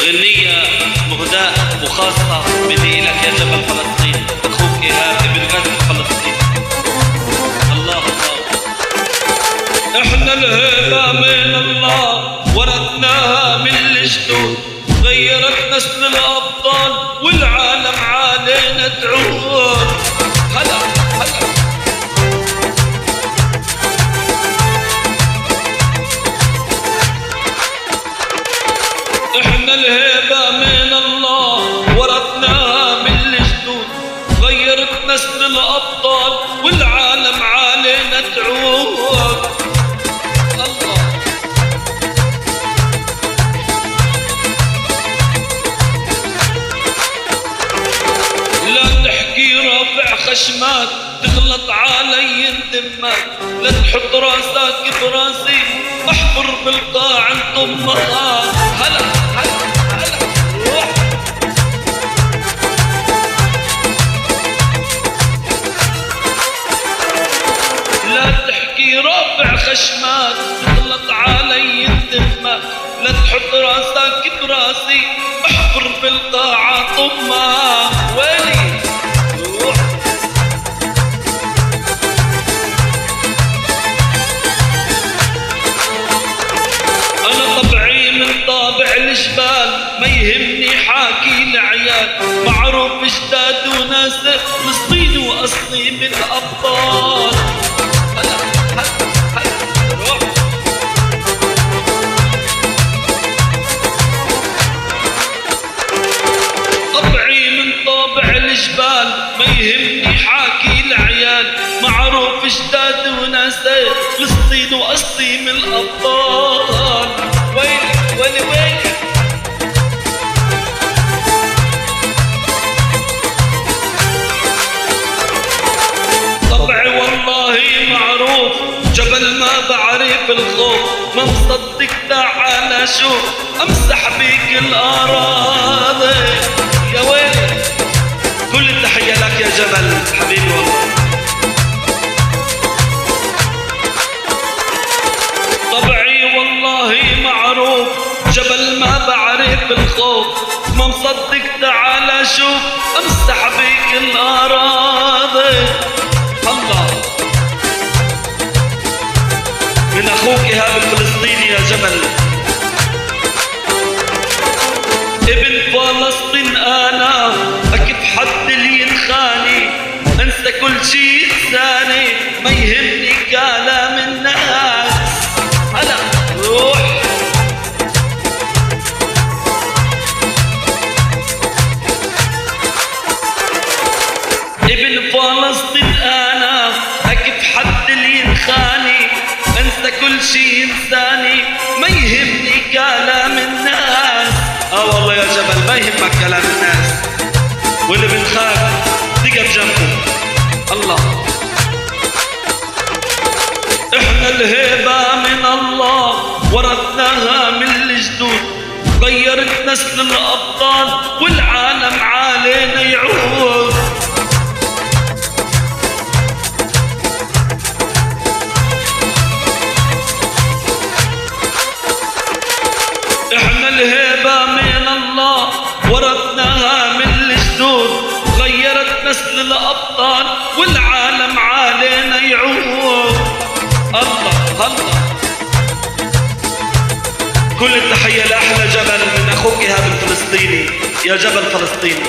غنية مهداة وخاصة مني لك يا جبل فلسطين، أخوك إيهاب ابن غزة فلسطين. الله الله. إحنا الهيبة من الله ورثناها من الجدود، غيرت نسل الأبطال والعالم علينا تعود. هلا هلا. إحنا الهيبة من الله ورثناها من الجدود، غيرت نسل الأبطال والعالم علينا تعود. الله. لا تحكي رافع خشمات تغلط علي انتمات، لا تحط راسك براسي احفر بالقاع انطمها. هلا هلا هلا روح. لا تحكي رافع خشمات تغلط علي انتمات، لا تحط راسك براسي احفر بالقاع طمها. ويلي روح. انا طبعي من طابع الجبال، ما يهمني حاكي العيال، معروف جداد وناس فلسطين واصلي من الابطال. هلا هلا هلا روح. طبعي من طابع الجبال، ما يهمني حاكي العيال، معروف جداد وناس فلسطين واصلي من الابطال. ويلي ويلي ويلي. طبعي والله معروف جبل ما بعرف الخوف، ما مصدق تعال شوف امسح بيك الاراضي. يا ويلي. كل التحية لك يا جبل حبيبي والله. طبعي والله معروف جبل ما بعرف الخوف، ما مصدق تعال شوف امسح بيك الاراضي. الله. من اخوك ايهاب الفلسطيني يا جبل. ابن فلسطين انا اكف حد اللي ينخاني، انسى كل شي ثاني، ما يهمني كلام الناس. هلا روح. ابن فلسطين انا اكف حد اللي ينخاني، انسى كل شي انساني، ما يهمني كلام الناس. والله يا جبل ما يهمك كلام الناس، واللي بنخاف تقف جنبه. الله. احنا الهيبة من الله ورثناها من الجدود، غيرت نسل الأبطال والعالم علينا يعود. احنا الهيبة من الله ورثناها من الجدود، غيرت نسل الأبطال والعالم علينا يعود. الله الله. كل التحية لأحلى جبل من أخوك إيهاب الفلسطيني يا جبل فلسطين.